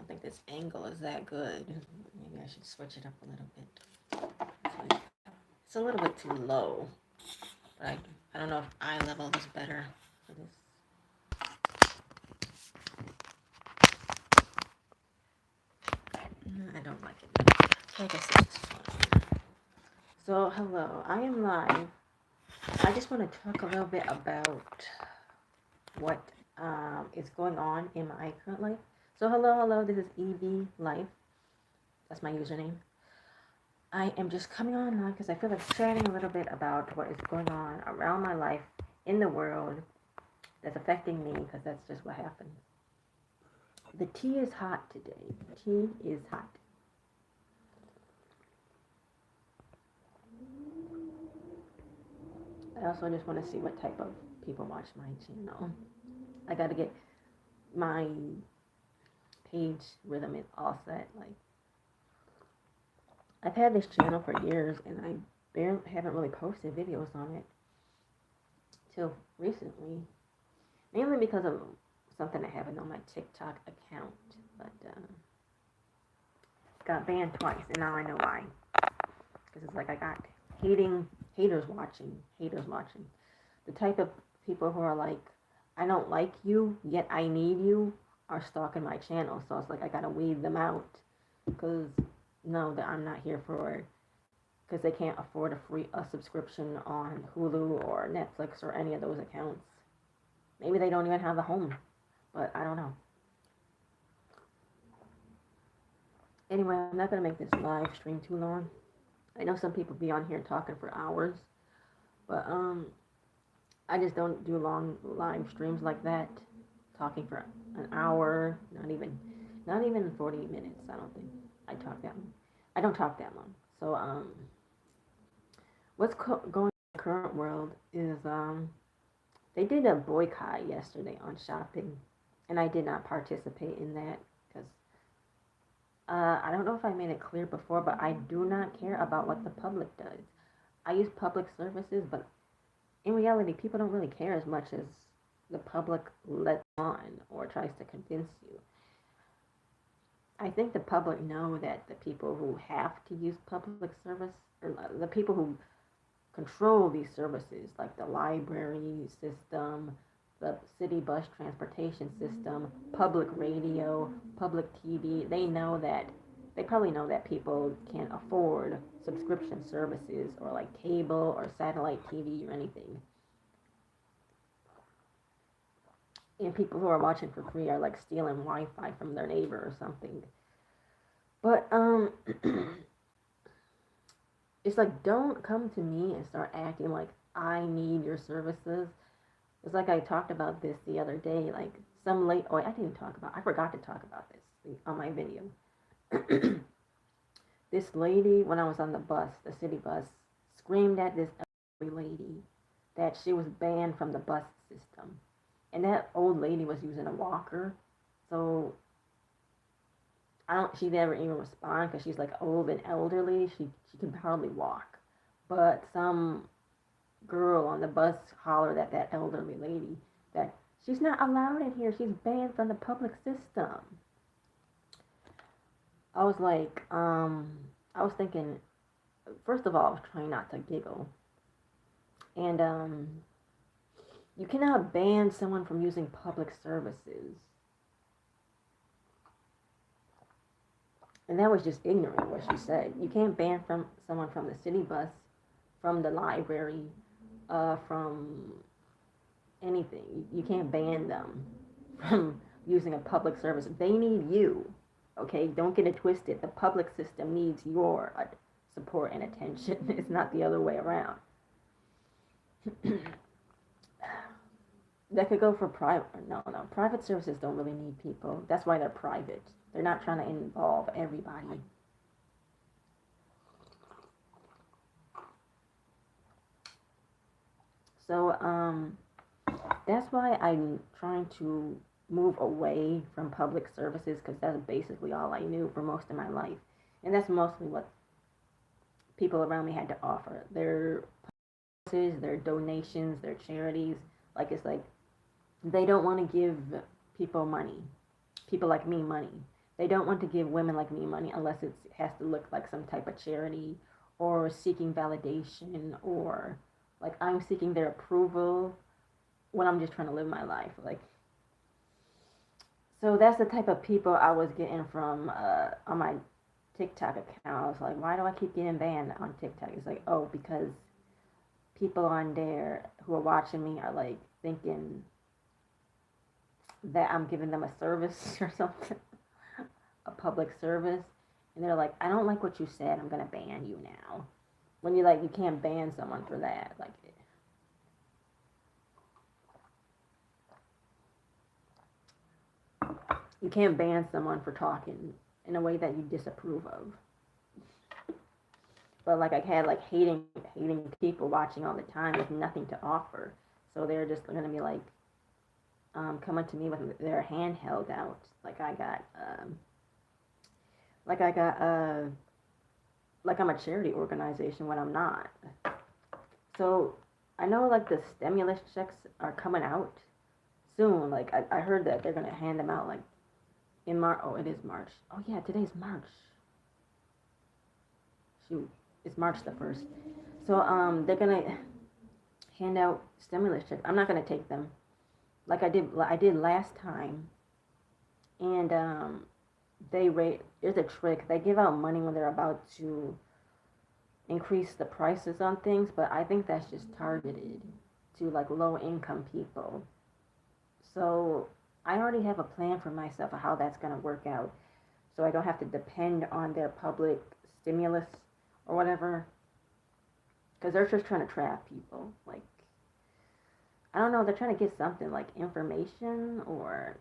think this angle is that good. Maybe I should switch it up a little bit. It's, like, it's a little bit too low. But I don't know if eye level is better for this. I don't like it. So I guess it's fine. So hello, I am live. I just want to talk a little bit about what is going on in my current life. So hello, this is EV Life. That's my username. I am just coming on now because I feel like sharing a little bit about what is going on around my life in the world that's affecting me, because that's just what happened. The tea is hot today. Tea is hot. I also just want to see what type of people watch my channel. I got to get my page rhythm is all set. Like, I've had this channel for years and I haven't really posted videos on it till recently, mainly because of something that happened on my TikTok account, but got banned twice, and now I know why. Because it's like I got haters watching. The type of people who are like, I don't like you, yet I need you, are stalking my channel. So it's like I gotta weed them out, because no, that I'm not here for, because they can't afford a subscription on Hulu or Netflix or any of those accounts. Maybe they don't even have the home, but I don't know. Anyway, I'm not gonna make this live stream too long. I know some people be on here talking for hours, but I just don't do long live streams like that, talking for an hour, not even 40 minutes. I don't think I talk that long. I don't talk that long. So what's going on in the current world is they did a boycott yesterday on shopping, and I did not participate in that because I don't know if I made it clear before, but I do not care about what the public does. I use public services, but in reality, people don't really care as much as the public lets on or tries to convince you. I think the public know that the people who have to use public service, or the people who control these services, like the library system, the city bus transportation system, public radio, public TV, they probably know that people can't afford subscription services or like cable or satellite TV or anything. And people who are watching for free are like stealing Wi-Fi from their neighbor or something. But it's like, don't come to me and start acting like I need your services. It's like I talked about this the other day. Like I forgot to talk about this on my video. This lady, when I was on the bus, the city bus, screamed at this elderly lady that she was banned from the bus system. And that old lady was using a walker. So she never even respond because she's like old and elderly. She can hardly walk. But some girl on the bus hollered at that elderly lady that she's not allowed in here. She's banned from the public system. I was like, I was thinking, first of all, I was trying not to giggle. And you cannot ban someone from using public services. And that was just ignorant what she said. You can't ban someone from the city bus, from the library, from anything. You can't ban them from using a public service. They need you. Okay, don't get it twisted. The public system needs your support and attention. It's not the other way around. That could go for private. No. Private services don't really need people. That's why they're private. They're not trying to involve everybody. So, that's why I'm trying to move away from public services, because that's basically all I knew for most of my life. And that's mostly what people around me had to offer. Their policies, their donations, their charities. Like, it's like they don't want to give people like me money. They don't want to give women like me money unless it has to look like some type of charity or seeking validation or like I'm seeking their approval when I'm just trying to live my life. Like, so that's the type of people I was getting from on my TikTok account. I was like, why do I keep getting banned on TikTok? It's like, oh, because people on there who are watching me are like thinking that I'm giving them a service or something, a public service. And they're like, I don't like what you said. I'm going to ban you now. When you're like, you can't ban someone for that. Like, you can't ban someone for talking in a way that you disapprove of. But like I had like hating people watching all the time with nothing to offer. So they're just going to be like coming to me with their hand held out. Like I got like I got like I'm a charity organization when I'm not. So I know like the stimulus checks are coming out soon. Like I heard that they're gonna hand them out like in March. Oh, it is March. Oh yeah, today's March. Shoot, it's March 1st. So they're gonna hand out stimulus checks. I'm not gonna take them like I did last time, and there's a trick. They give out money when they're about to increase the prices on things, but I think that's just targeted to like low income people. So I already have a plan for myself of how that's going to work out. So I don't have to depend on their public stimulus or whatever. Because they're just trying to trap people. Like, I don't know, they're trying to get something like information or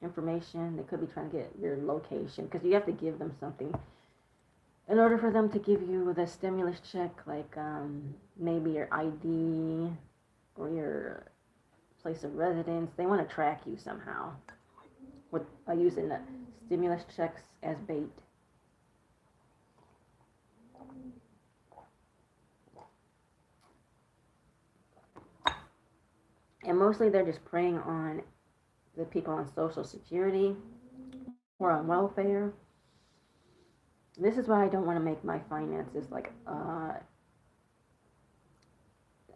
information. They could be trying to get your location because you have to give them something in order for them to give you the stimulus check, like maybe your ID or your place of residence. They want to track you somehow with using the stimulus checks as bait. And mostly they're just preying on the people on Social Security or on welfare. This is why I don't want to make my finances like I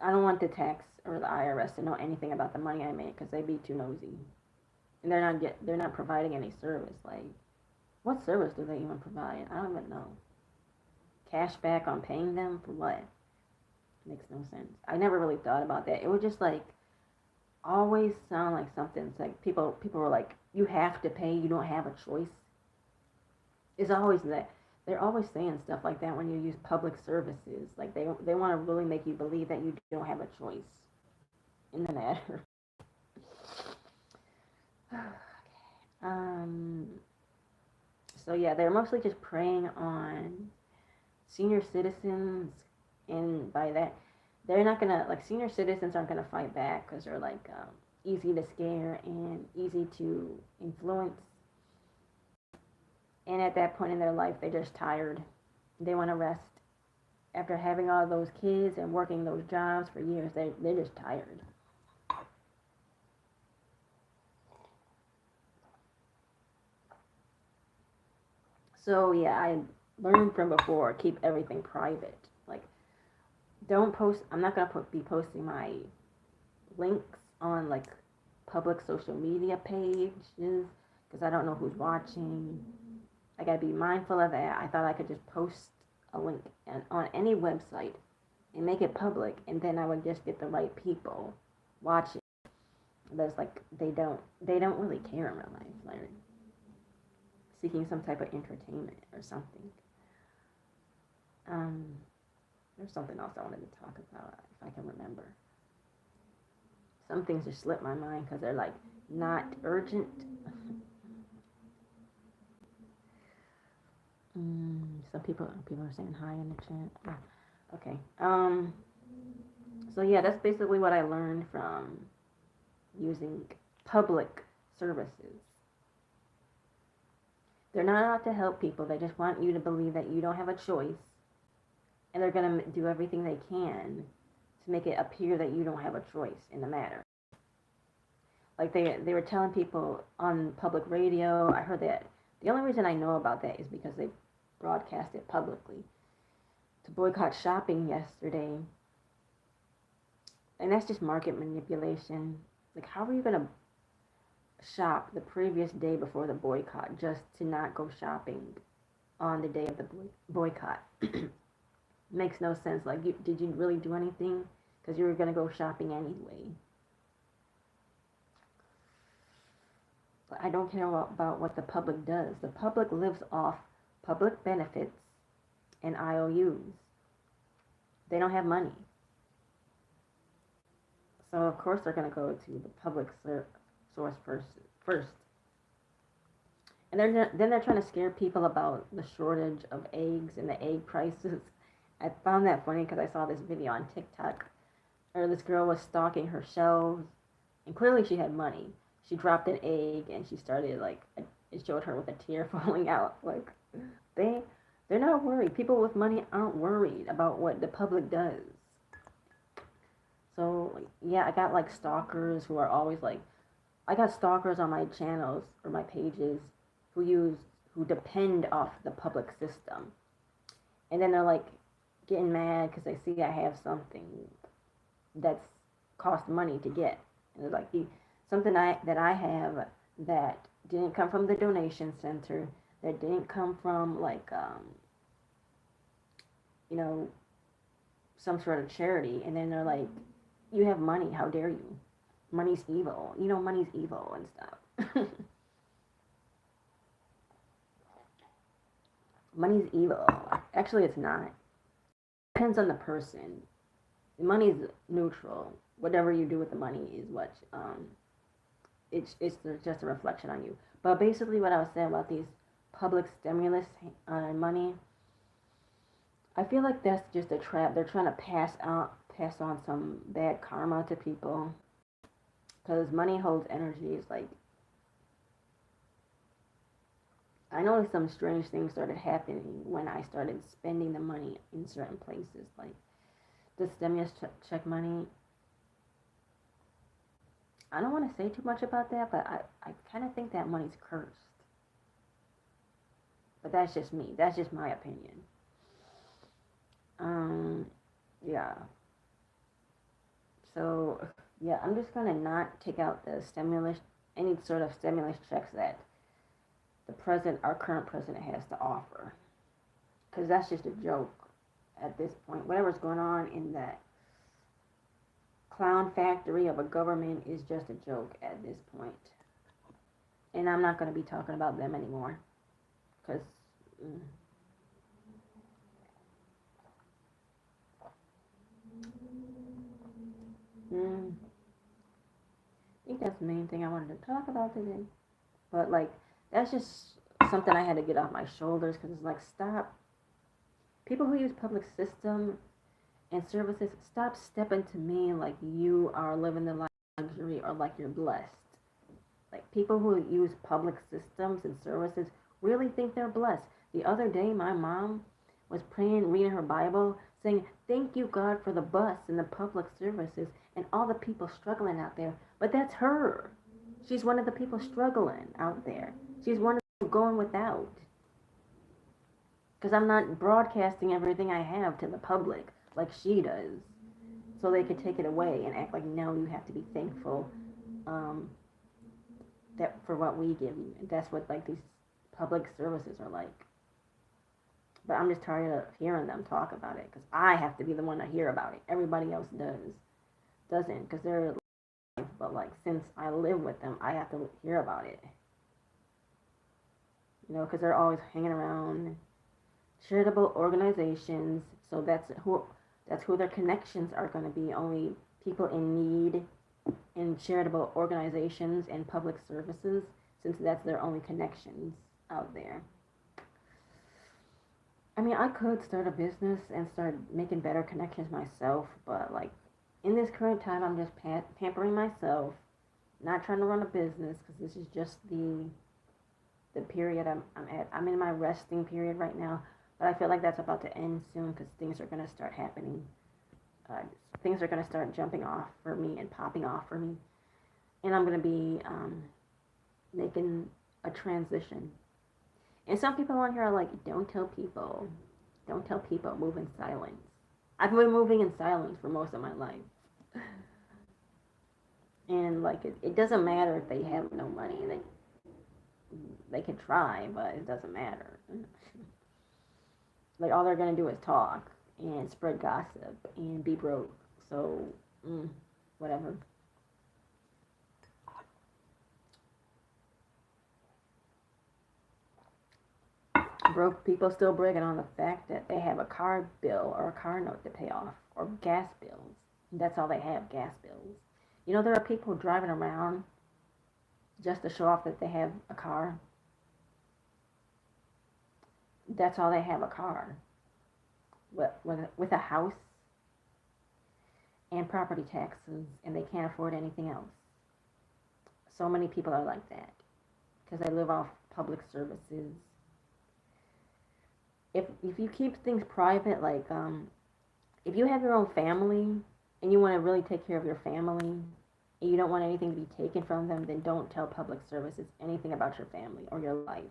don't want the tax or the IRS to know anything about the money I make because they'd be too nosy, and they're not providing any service. Like, what service do they even provide? I don't even know. Cash back on paying them for what? Makes no sense. I never really thought about that. It would just like always sound like something. It's like people were like, you have to pay. You don't have a choice. It's always that. They're always saying stuff like that when you use public services. Like they want to really make you believe that you don't have a choice in the matter. um. So yeah, they're mostly just preying on senior citizens, and by that, they're not gonna like senior citizens aren't gonna fight back because they're like easy to scare and easy to influence. And at that point in their life, they're just tired. They want to rest. After having all those kids and working those jobs for years, they're just tired. So yeah, I learned from before, keep everything private. Like, don't post. I'm not gonna be posting my links on like public social media pages because I don't know who's watching. I gotta be mindful of that. I thought I could just post a link on any website and make it public, and then I would just get the right people watching. But it's like they don't really care in real life. Like seeking some type of entertainment or something. Um, there's something else I wanted to talk about if I can remember. Some things just slip my mind because they're like not urgent. Some people are saying hi in the chat. Oh, okay. So yeah, that's basically what I learned from using public services. They're not out to help people. They just want you to believe that you don't have a choice, and they're gonna do everything they can to make it appear that you don't have a choice in the matter. like they were telling people on public radio. I heard that. The only reason I know about that is because they broadcast it publicly to boycott shopping yesterday, and that's just market manipulation. Like, how are you gonna shop the previous day before the boycott just to not go shopping on the day of the boycott? Makes no sense. Like, did you really do anything? Because you were gonna go shopping anyway. But I don't care about what the public does. The public lives off public benefits and IOUs. They don't have money. So of course they're going to go to the public source first. And then they're trying to scare people about the shortage of eggs and the egg prices. I found that funny because I saw this video on TikTok where this girl was stocking her shelves, and clearly she had money. She dropped an egg and she started, like, it showed her with a tear falling out. Like, they're not worried. People with money aren't worried about what the public does. So, yeah, I got, like, stalkers who are always, like, I got stalkers on my channels or my pages who depend off the public system. And then they're, like, getting mad because they see I have something that's cost money to get. And they're like, something that I have that didn't come from the donation center, that didn't come from, like, some sort of charity. And then they're like, you have money, how dare you? Money's evil. Money's evil and stuff. Money's evil. Actually, it's not. Depends on the person. Money's neutral. Whatever you do with the money is what, it's just a reflection on you. But basically what I was saying about these public stimulus money, I feel like that's just a trap. They're trying to pass on some bad karma to people, because money holds energy. It's like, I noticed some strange things started happening when I started spending the money in certain places, like the stimulus check money. I don't want to say too much about that, but I kind of think that money's cursed. But that's just me. That's just my opinion. Yeah. So, yeah, I'm just going to not take out any sort of stimulus checks that our current president has to offer. Because that's just a joke at this point. Whatever's going on in that clown factory of a government is just a joke at this point. And I'm not going to be talking about them anymore. Because... I think that's the main thing I wanted to talk about today. But, like, that's just something I had to get off my shoulders, because it's like, stop. People who use public system and services, stop stepping to me like you are living the luxury or like you're blessed. Like, people who use public systems and services really think they're blessed. The other day, my mom was praying, reading her Bible, saying, thank you, God, for the bus and the public services and all the people struggling out there. But that's her. She's one of the people struggling out there. She's one of them going without. Because I'm not broadcasting everything I have to the public like she does, so they could take it away and act like, no, you have to be thankful that for what we give you. And that's what, like, these public services are like. But I'm just tired of hearing them talk about it, because I have to be the one to hear about it. Everybody else doesn't, because they're live, but, like, since I live with them, I have to hear about it. Because they're always hanging around charitable organizations, so that's who their connections are going to be. Only people in need in charitable organizations and public services, since that's their only connections out there. I mean, I could start a business and start making better connections myself, but, like, in this current time, I'm just pampering myself, not trying to run a business, because this is just the period I'm at. I'm in my resting period right now, but I feel like that's about to end soon, because things are going to start happening. Things are going to start jumping off for me and popping off for me. and I'm going to be making a transition. And some people on here are like, don't tell people, move in silence. I've been moving in silence for most of my life. And like, it doesn't matter if they have no money. They can try, but it doesn't matter. Like, all they're going to do is talk and spread gossip and be broke. So, whatever. Broke people still bragging on the fact that they have a car bill or a car note to pay off or gas bills. That's all they have, gas bills. You know, there are people driving around just to show off that they have a car. That's all they have, a car. With a house and property taxes, and they can't afford anything else. So many people are like that because they live off public services. If you keep things private, like if you have your own family and you want to really take care of your family and you don't want anything to be taken from them, then don't tell public services anything about your family or your life.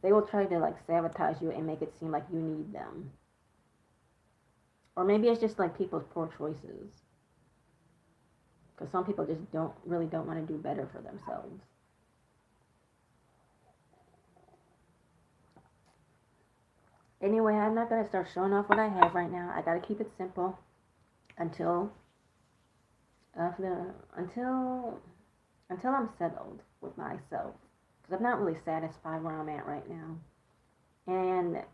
They will try to like sabotage you and make it seem like you need them. Or maybe it's just like people's poor choices. Because some people just don't want to do better for themselves. Anyway, I'm not gonna start showing off what I have right now. I gotta keep it simple until until I'm settled with myself. Because I'm not really satisfied where I'm at right now. And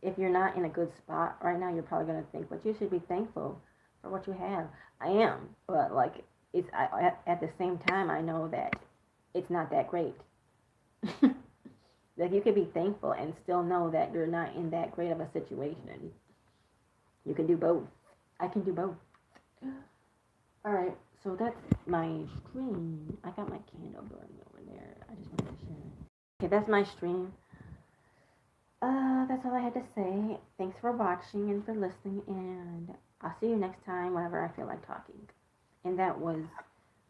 if you're not in a good spot right now, you're probably gonna think, but you should be thankful for what you have. I am, but like at the same time, I know that it's not that great. Like, you can be thankful and still know that you're not in that great of a situation. You can do both. I can do both. All right, so that's my stream. I got my candle burning over there. I just wanted to share. Okay, that's my stream. That's all I had to say. Thanks for watching and for listening, and I'll see you next time whenever I feel like talking. And that was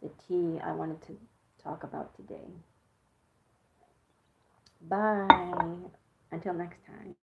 the tea I wanted to talk about today. Bye. Until next time.